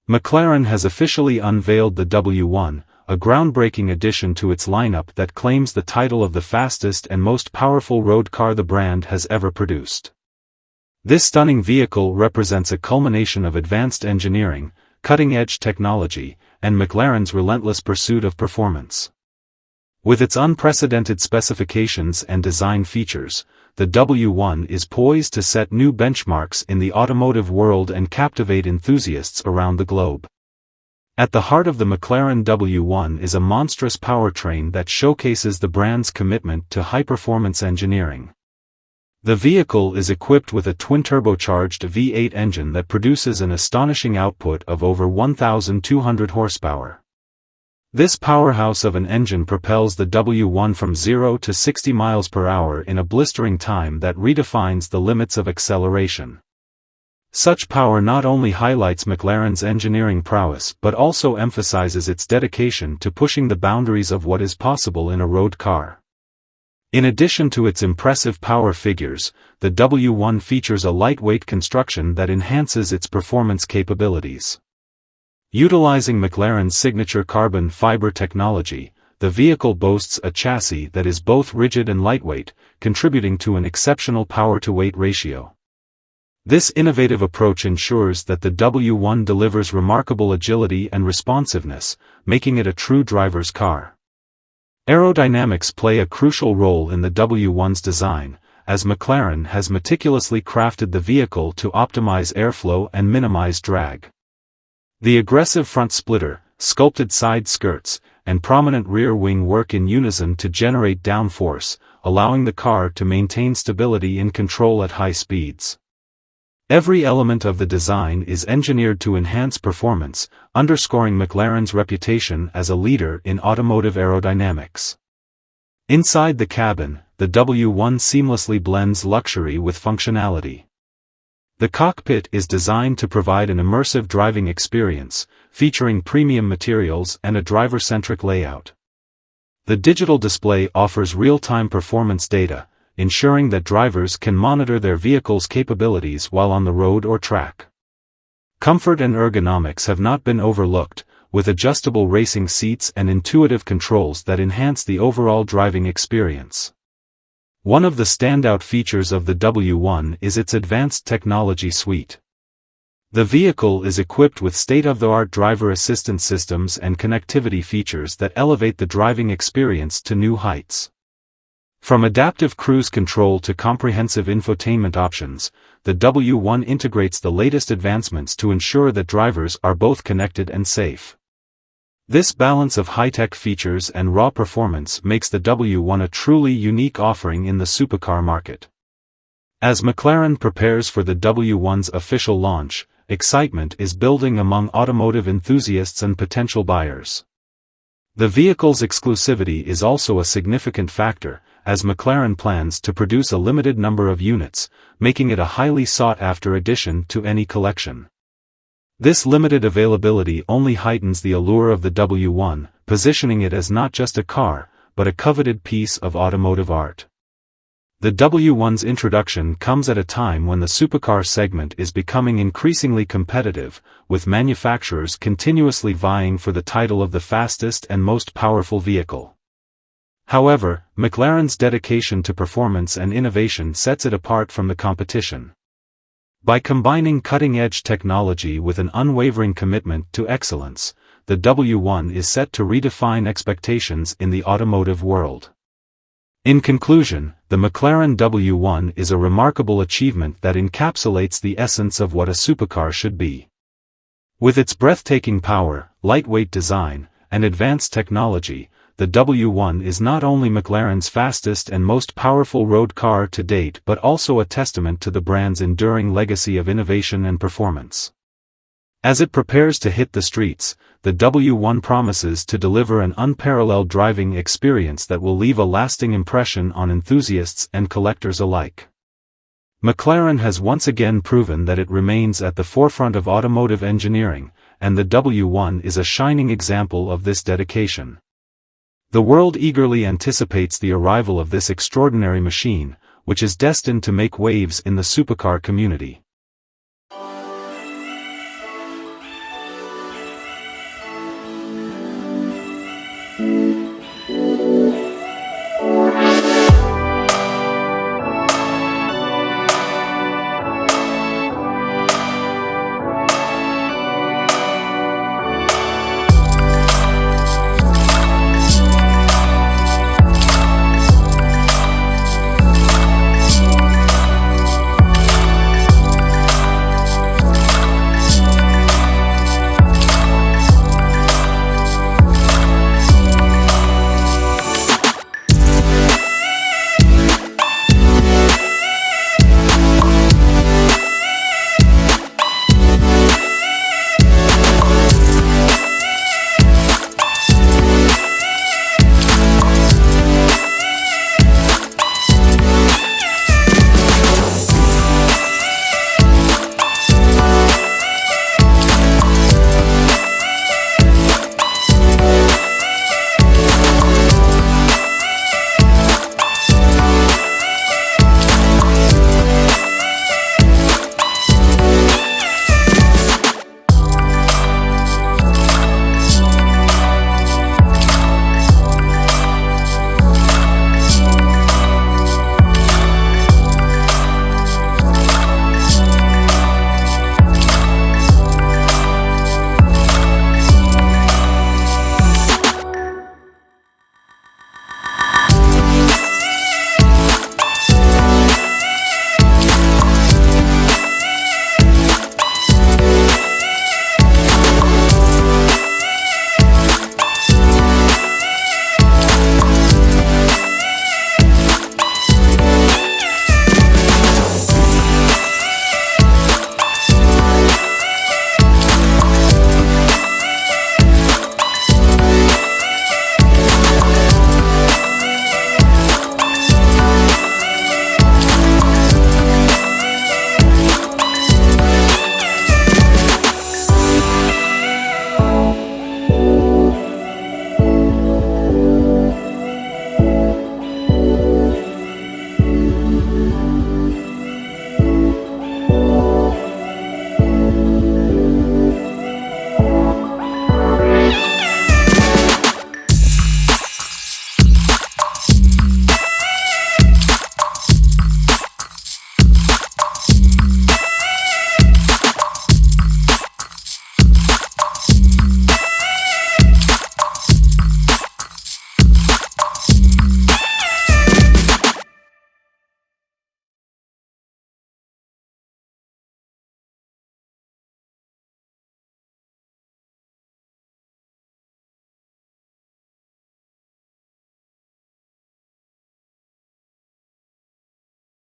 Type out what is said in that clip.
McLaren has officially unveiled the W1, a groundbreaking addition to its lineup that claims the title of the fastest and most powerful road car the brand has ever produced. This stunning vehicle represents a culmination of advanced engineering, cutting-edge technology, and McLaren's relentless pursuit of performance. With its unprecedented specifications and design features, the W1 is poised to set new benchmarks in the automotive world and captivate enthusiasts around the globe. At the heart of the McLaren W1 is a monstrous powertrain that showcases the brand's commitment to high-performance engineering. The vehicle is equipped with a twin-turbocharged V8 engine that produces an astonishing output of over 1,200 horsepower. This powerhouse of an engine propels the W1 from 0 to 60 miles per hour in a blistering time that redefines the limits of acceleration. Such power not only highlights McLaren's engineering prowess but also emphasizes its dedication to pushing the boundaries of what is possible in a road car. In addition to its impressive power figures, the W1 features a lightweight construction that enhances its performance capabilities. Utilizing McLaren's signature carbon fiber technology, the vehicle boasts a chassis that is both rigid and lightweight, contributing to an exceptional power-to-weight ratio. This innovative approach ensures that the W1 delivers remarkable agility and responsiveness, making it a true driver's car. Aerodynamics play a crucial role in the W1's design, as McLaren has meticulously crafted the vehicle to optimize airflow and minimize drag. The aggressive front splitter, sculpted side skirts, and prominent rear wing work in unison to generate downforce, allowing the car to maintain stability and control at high speeds. Every element of the design is engineered to enhance performance, underscoring McLaren's reputation as a leader in automotive aerodynamics. Inside the cabin, the W1 seamlessly blends luxury with functionality. The cockpit is designed to provide an immersive driving experience, featuring premium materials and a driver-centric layout. The digital display offers real-time performance data, ensuring that drivers can monitor their vehicle's capabilities while on the road or track. Comfort and ergonomics have not been overlooked, with adjustable racing seats and intuitive controls that enhance the overall driving experience. One of the standout features of the W1 is its advanced technology suite. The vehicle is equipped with state-of-the-art driver assistance systems and connectivity features that elevate the driving experience to new heights. From adaptive cruise control to comprehensive infotainment options, the W1 integrates the latest advancements to ensure that drivers are both connected and safe. This balance of high-tech features and raw performance makes the W1 a truly unique offering in the supercar market. As McLaren prepares for the W1's official launch, excitement is building among automotive enthusiasts and potential buyers. The vehicle's exclusivity is also a significant factor, as McLaren plans to produce a limited number of units, making it a highly sought-after addition to any collection. This limited availability only heightens the allure of the W1, positioning it as not just a car, but a coveted piece of automotive art. The W1's introduction comes at a time when the supercar segment is becoming increasingly competitive, with manufacturers continuously vying for the title of the fastest and most powerful vehicle. However, McLaren's dedication to performance and innovation sets it apart from the competition. By combining cutting-edge technology with an unwavering commitment to excellence, the W1 is set to redefine expectations in the automotive world. In conclusion, the McLaren W1 is a remarkable achievement that encapsulates the essence of what a supercar should be. With its breathtaking power, lightweight design, and advanced technology, the W1 is not only McLaren's fastest and most powerful road car to date but also a testament to the brand's enduring legacy of innovation and performance. As it prepares to hit the streets, the W1 promises to deliver an unparalleled driving experience that will leave a lasting impression on enthusiasts and collectors alike. McLaren has once again proven that it remains at the forefront of automotive engineering, and the W1 is a shining example of this dedication. The world eagerly anticipates the arrival of this extraordinary machine, which is destined to make waves in the supercar community.